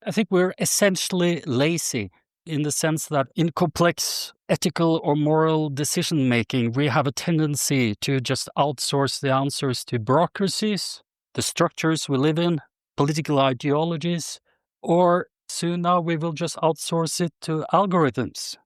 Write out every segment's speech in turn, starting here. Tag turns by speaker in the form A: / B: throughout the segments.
A: I think we're essentially lazy in the sense that in complex ethical or moral decision-making, we have a tendency to just outsource the answers to bureaucracies, the structures we live in, political ideologies, or soon now we will just outsource it to algorithms.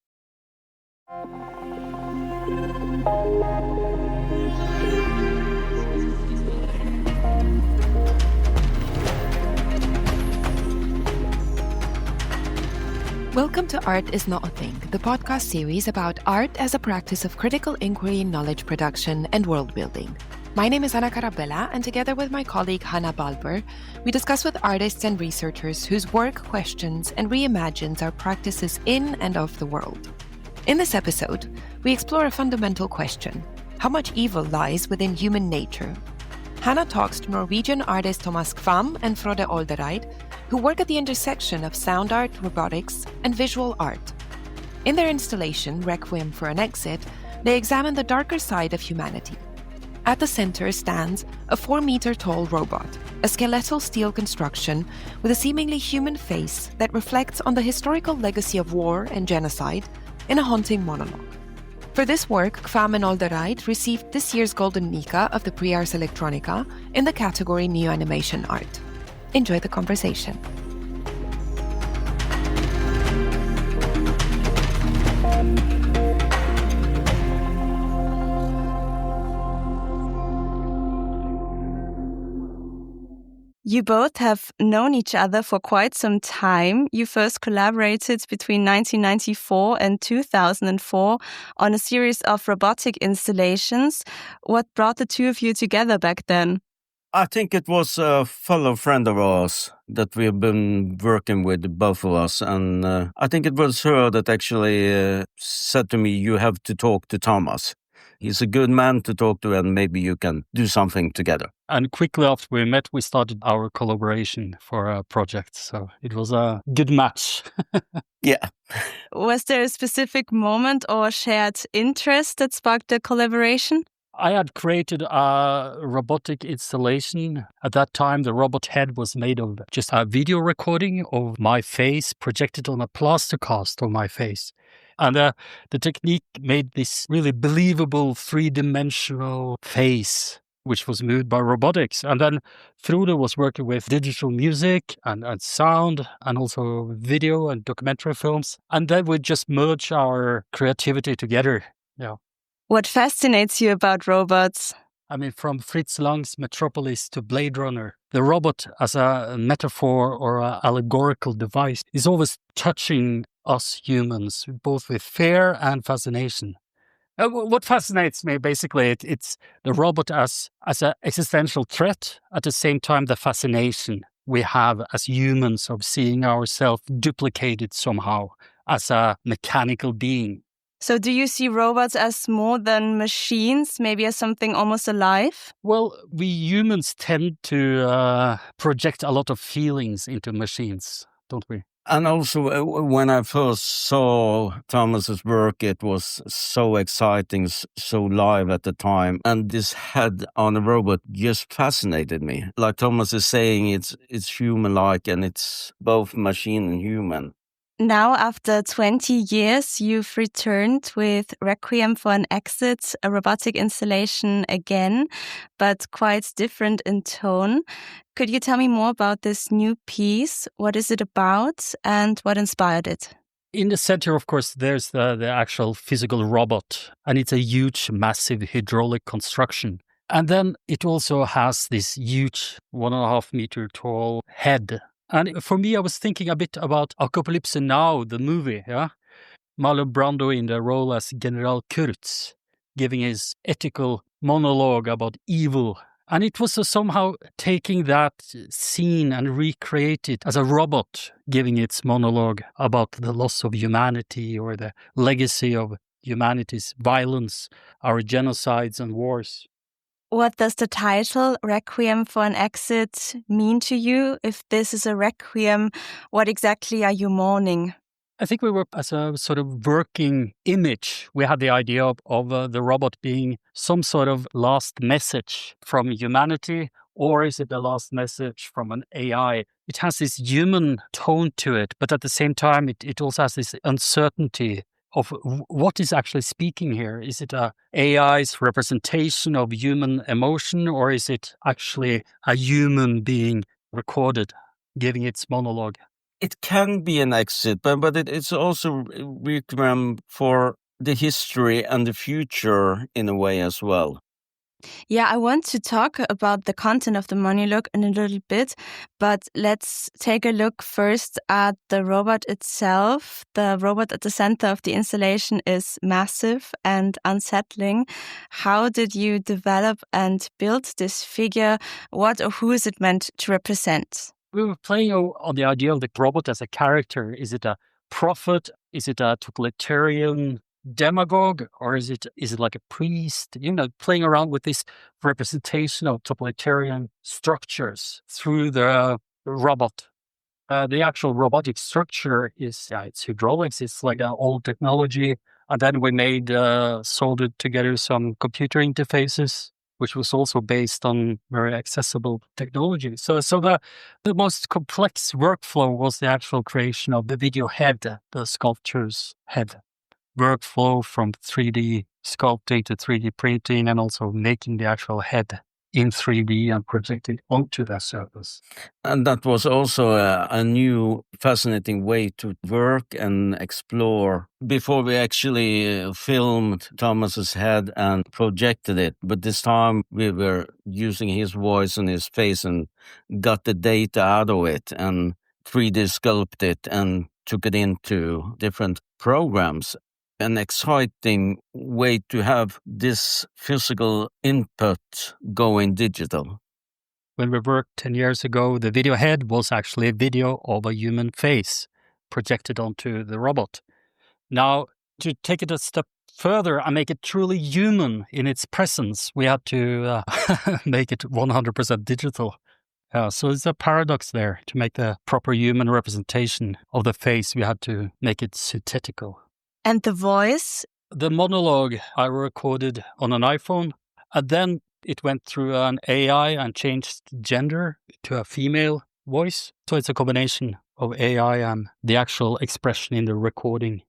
B: Welcome to Art is Not a Thing, the podcast series about art as a practice of critical inquiry, knowledge production, and world building. My name is Carabelea, and together with my colleague Hannah Balber, we discuss with artists and researchers whose work questions and reimagines our practices in and of the world. In this episode, we explore a fundamental question: how much evil lies within human nature? Hannah talks to Norwegian artist Thomas Kvam and Frode Oldereid, who work at the intersection of sound art, robotics, and visual art. In their installation, Requiem for an Exit, they examine the darker side of humanity. At the center stands a 4-meter-tall robot, a skeletal steel construction with a seemingly human face that reflects on the historical legacy of war and genocide in a haunting monologue. For this work, Kvam and Oldereid received this year's Golden Nika of the Prix Ars Electronica in the category New Animation Art. Enjoy the conversation.
C: You both have known each other for quite some time. You first collaborated between 1994 and 2004 on a series of robotic installations. What brought the two of you together back then?
D: I think it was a fellow friend of ours that we have been working with, both of us. And I think it was her that actually said to me, you have to talk to Thomas. He's a good man to talk to, and maybe you can do something together.
A: And quickly after we met, we started our collaboration for a project. So it was a good match.
D: Yeah.
C: Was there a specific moment or shared interest that sparked the collaboration?
A: I had created a robotic installation. At that time, the robot head was made of just a video recording of my face projected on a plaster cast of my face. And the technique made this really believable three-dimensional face, which was moved by robotics. And then Frode was working with digital music and sound and also video and documentary films. And then we just merged our creativity together. Yeah.
C: What fascinates you about robots?
A: I mean, from Fritz Lang's Metropolis to Blade Runner, the robot as a metaphor or an allegorical device is always touching us humans, both with fear and fascination. What fascinates me, basically, it's the robot as an existential threat, at the same time the fascination we have as humans of seeing ourselves duplicated somehow as a mechanical being.
C: So do you see robots as more than machines, maybe as something almost alive?
A: Well, we humans tend to project a lot of feelings into machines, don't we?
D: And also, when I first saw Thomas's work, it was so exciting, so live at the time. And this head on a robot just fascinated me. Like Thomas is saying, it's human-like, and it's both machine and human.
C: Now, after 20 years, you've returned with Requiem for an Exit, a robotic installation again, but quite different in tone. Could you tell me more about this new piece? What is it about and what inspired it?
A: In the center, of course, there's the actual physical robot, and it's a huge, massive hydraulic construction. And then it also has this huge 1.5 meter tall head. And for me, I was thinking a bit about Apocalypse Now, the movie, yeah? Marlon Brando in the role as General Kurtz, giving his ethical monologue about evil. And it was somehow taking that scene and recreate it as a robot, giving its monologue about the loss of humanity or the legacy of humanity's violence, our genocides and wars.
C: What does the title Requiem for an Exit mean to you? If this is a requiem, what exactly are you mourning?
A: I think we were, as a sort of working image, we had the idea of the robot being some sort of last message from humanity Or is it the last message from an AI? It has this human tone to it, but at the same time, it also has this uncertainty of what is actually speaking here. Is it a AI's representation of human emotion, or is it actually a human being recorded, giving its monologue?
D: It can be an exit, but it's also Requiem for the history and the future in a way as well.
C: Yeah, I want to talk about the content of the monologue in a little bit, but let's take a look first at the robot itself. The robot at the center of the installation is massive and unsettling. How did you develop and build this figure? What or who is it meant to represent?
A: We were playing on the idea of the robot as a character. Is it a prophet? Is it a totalitarian demagogue, or is it like a priest? Playing around with this representation of totalitarian structures through the robot. The actual robotic structure it's hydraulics. It's like an old technology, and then we soldered together some computer interfaces, which was also based on very accessible technology. So the most complex workflow was the actual creation of the video head, the sculpture's head. Workflow from 3D sculpting to 3D printing, and also making the actual head in 3D and projecting onto that surface.
D: And that was also a new fascinating way to work and explore before we actually filmed Thomas's head and projected it. But this time we were using his voice and his face and got the data out of it and 3D sculpted it and took it into different programs. An exciting way to have this physical input going digital.
A: When we worked 10 years ago, the video head was actually a video of a human face projected onto the robot. Now, to take it a step further and make it truly human in its presence, we had to make it 100% digital. So it's a paradox there. To make the proper human representation of the face, we had to make it synthetical.
C: And the voice?
A: The monologue I recorded on an iPhone, and then it went through an AI and changed gender to a female voice. So it's a combination of AI and the actual expression in the recording.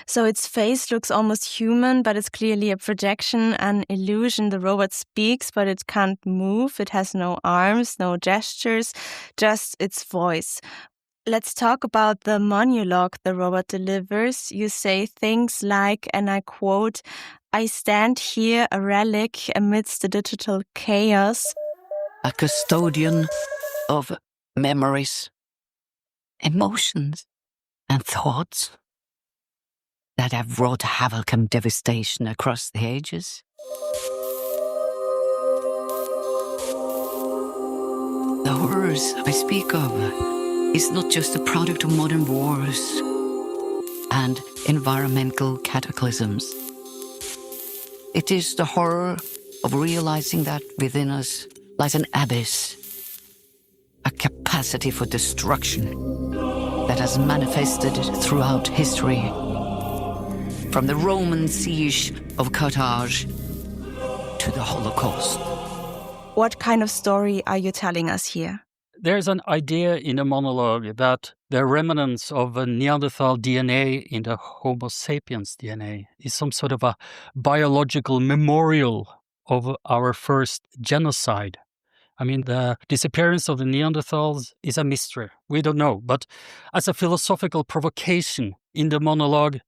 C: So its face looks almost human, but it's clearly a projection, an illusion. The robot speaks, but it can't move. It has no arms, no gestures, just its voice. Let's talk about the monologue the robot delivers. You say things like, and I quote, "I stand here a relic amidst the digital chaos.
E: A custodian of memories, emotions, and thoughts that have wrought havoc and devastation across the ages. The horrors I speak of is not just a product of modern wars and environmental cataclysms. It is the horror of realizing that within us lies an abyss, a capacity for destruction that has manifested throughout history, from the Roman siege of Carthage to the Holocaust."
C: What kind of story are you telling us here?
A: There's an idea in the monologue that the remnants of a Neanderthal DNA in the Homo sapiens DNA is some sort of a biological memorial of our first genocide. I mean, the disappearance of the Neanderthals is a mystery. We don't know. But as a philosophical provocation in the monologue,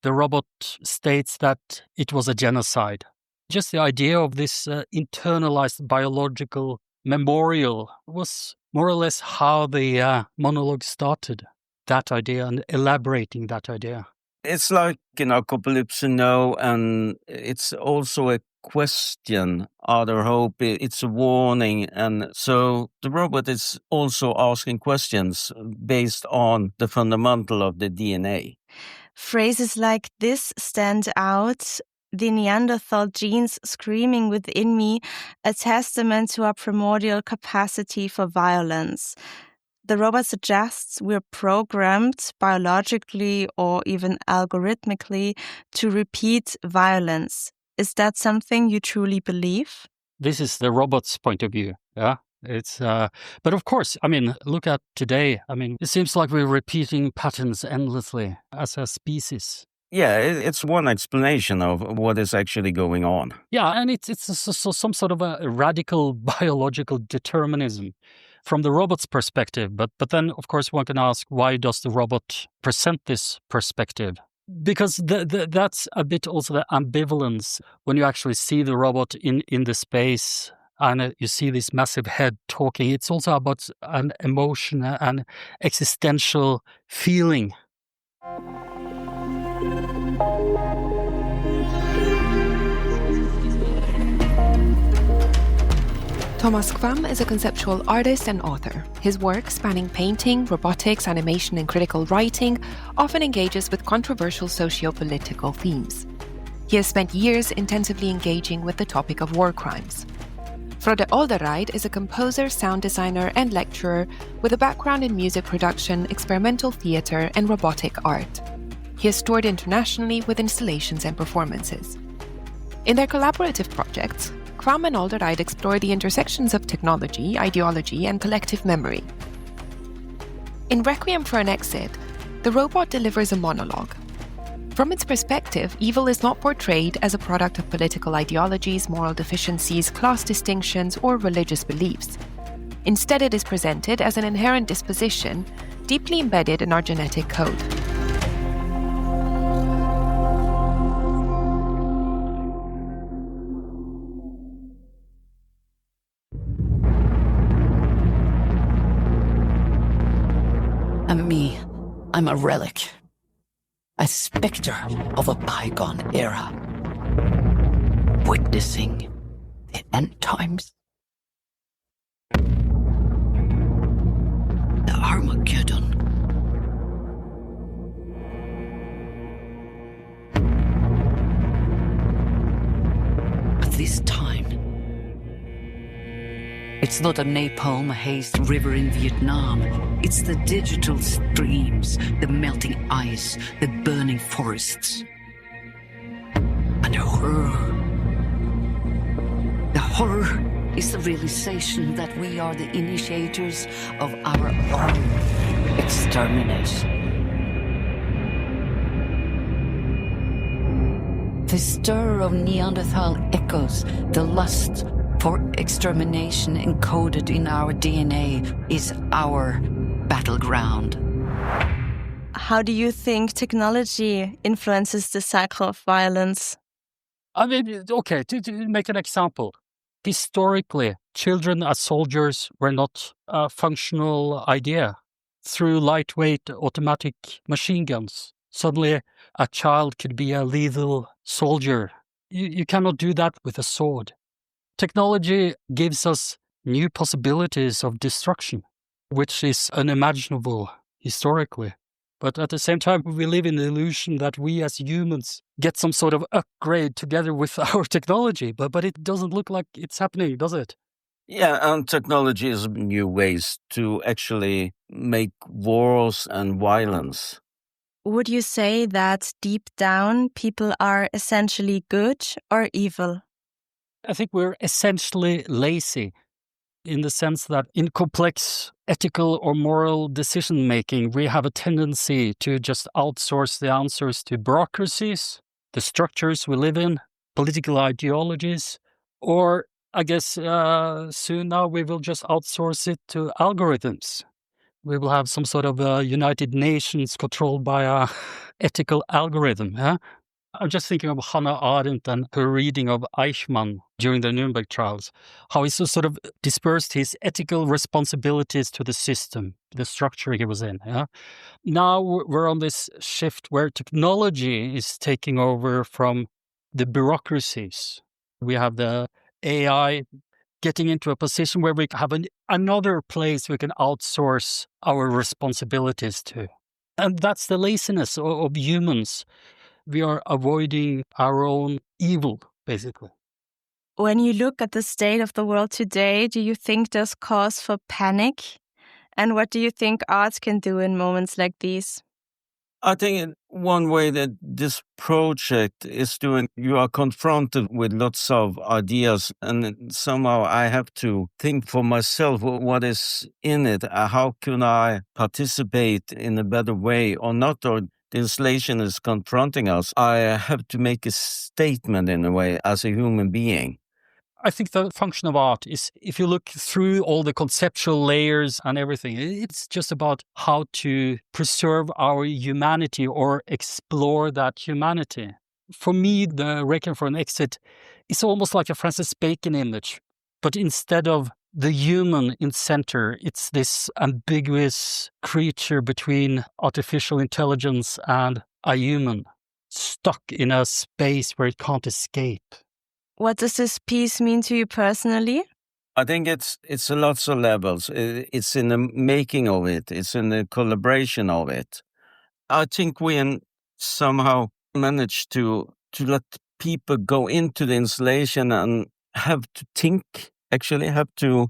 A: the robot states that it was a genocide. Just the idea of this internalized biological memorial was more or less how the monologue started, that idea, and elaborating that idea.
D: It's like in Apocalypse Now, and it's also a question, are there hope? It's a warning. And so the robot is also asking questions based on the fundamental of the DNA.
C: Phrases like this stand out. The Neanderthal genes screaming within me, a testament to our primordial capacity for violence. The robot suggests we're programmed biologically or even algorithmically to repeat violence. Is that something you truly believe?
A: This is the robot's point of view, yeah? It's, but of course, I mean, look at today. I mean, it seems like we're repeating patterns endlessly as a species.
D: Yeah, it's one explanation of what is actually going on.
A: Yeah, and it's some sort of a radical biological determinism from the robot's perspective. But then, of course, one can ask, why does the robot present this perspective? Because that's a bit also the ambivalence when you actually see the robot in the space and you see this massive head talking. It's also about an emotion, an existential feeling.
B: Thomas Kvam is a conceptual artist and author. His work, spanning painting, robotics, animation, and critical writing, often engages with controversial socio-political themes. He has spent years intensively engaging with the topic of war crimes. Frode Oldereid is a composer, sound designer, and lecturer with a background in music production, experimental theater, and robotic art. He has toured internationally with installations and performances. In their collaborative projects, Kvam and Oldereid explore the intersections of technology, ideology, and collective memory. In Requiem for an Exit, the robot delivers a monologue. From its perspective, evil is not portrayed as a product of political ideologies, moral deficiencies, class distinctions, or religious beliefs. Instead, it is presented as an inherent disposition, deeply embedded in our genetic code.
E: And me, I'm a relic. A spectre of a bygone era. Witnessing the end times. The Armageddon. But this time, it's not a napalm hazed river in Vietnam. It's the digital streams, the melting ice, the burning forests. And the horror. The horror is the realization that we are the initiators of our own extermination. The stir of Neanderthal echoes, the lust for extermination encoded in our DNA is our battleground.
C: How do you think technology influences the cycle of violence?
A: I mean, okay, to make an example. Historically, children as soldiers were not a functional idea. Through lightweight automatic machine guns, suddenly a child could be a lethal soldier. You cannot do that with a sword. Technology gives us new possibilities of destruction, which is unimaginable historically. But at the same time, we live in the illusion that we as humans get some sort of upgrade together with our technology. But it doesn't look like it's happening, does it?
D: Yeah, and technology is new ways to actually make wars and violence.
C: Would you say that deep down people are essentially good or evil?
A: I think we're essentially lazy in the sense that in complex ethical or moral decision making, we have a tendency to just outsource the answers to bureaucracies, the structures we live in, political ideologies, or I guess soon now we will just outsource it to algorithms. We will have some sort of United Nations controlled by a ethical algorithm. Yeah? I'm just thinking of Hannah Arendt and her reading of Eichmann during the Nuremberg trials, how he sort of dispersed his ethical responsibilities to the system, the structure he was in. Yeah? Now we're on this shift where technology is taking over from the bureaucracies. We have the AI getting into a position where we have another place we can outsource our responsibilities to. And that's the laziness of humans. We are avoiding our own evil, basically.
C: When you look at the state of the world today, do you think there's cause for panic? And what do you think art can do in moments like these?
D: I think one way that this project is doing, you are confronted with lots of ideas, and somehow I have to think for myself what is in it. How can I participate in a better way or not? Or the installation is confronting us. I have to make a statement in a way as a human being.
A: I think the function of art is, if you look through all the conceptual layers and everything, it's just about how to preserve our humanity or explore that humanity. For me, the Requiem for an Exit is almost like a Francis Bacon image, but instead of the human in center, it's this ambiguous creature between artificial intelligence and a human, stuck in a space where it can't escape.
C: What does this piece mean to you personally?
D: I think it's a lots of levels. It's in the making of it. It's in the collaboration of it. I think we somehow managed to let people go into the installation and have to think. Actually, have to.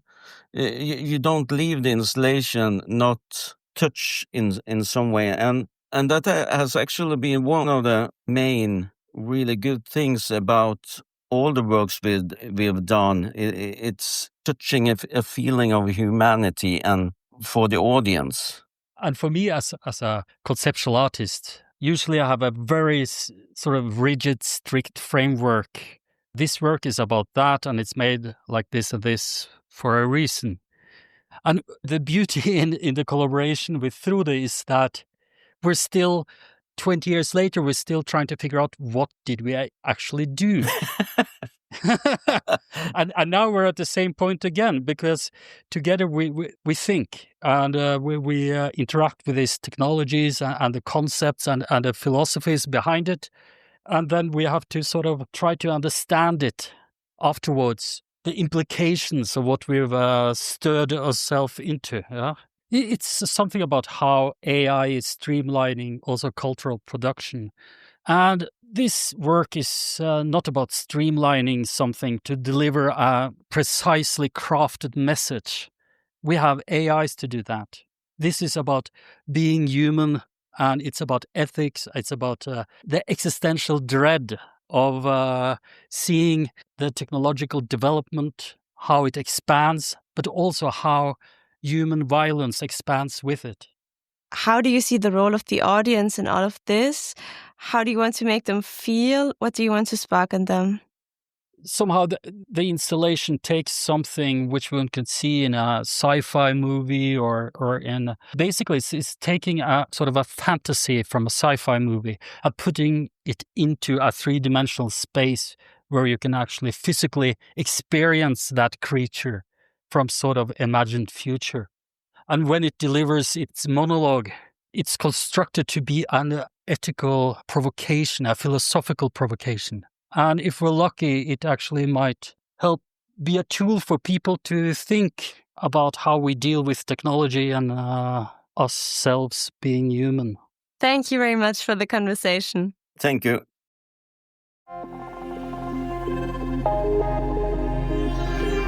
D: You don't leave the installation not touch in some way, and that has actually been one of the main really good things about all the works we've done. It's touching a feeling of humanity and for the audience.
A: And for me, as a conceptual artist, usually I have a very sort of rigid, strict framework. This work is about that, and it's made like this and this for a reason. And the beauty in the collaboration with Frode is that we're still, 20 years later, we're still trying to figure out what did we actually do. and now we're at the same point again, because together we think and we interact with these technologies and the concepts and the philosophies behind it. And then we have to sort of try to understand it afterwards, the implications of what we've stirred ourselves into. Yeah? It's something about how AI is streamlining also cultural production. And this work is not about streamlining something to deliver a precisely crafted message. We have AIs to do that. This is about being human, and it's about ethics. It's about the existential dread of seeing the technological development, how it expands, but also how human violence expands with it.
C: How do you see the role of the audience in all of this? How do you want to make them feel? What do you want to spark in them?
A: Somehow the installation takes something which one can see in a sci-fi movie or in... Basically, it's taking a sort of a fantasy from a sci-fi movie and putting it into a three-dimensional space where you can actually physically experience that creature from sort of imagined future. And when it delivers its monologue, it's constructed to be an ethical provocation, a philosophical provocation. And if we're lucky, it actually might help be a tool for people to think about how we deal with technology and ourselves being human.
C: Thank you very much for the conversation.
D: Thank you.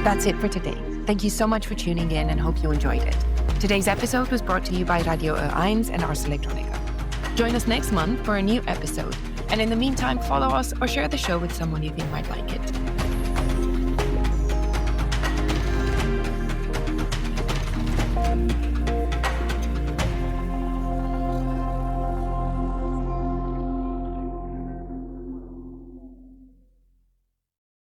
B: That's it for today. Thank you so much for tuning in and hope you enjoyed it. Today's episode was brought to you by Radio Ö1 and Ars Electronica. Join us next month for a new episode. And in the meantime, follow us or share the show with someone you think might like it.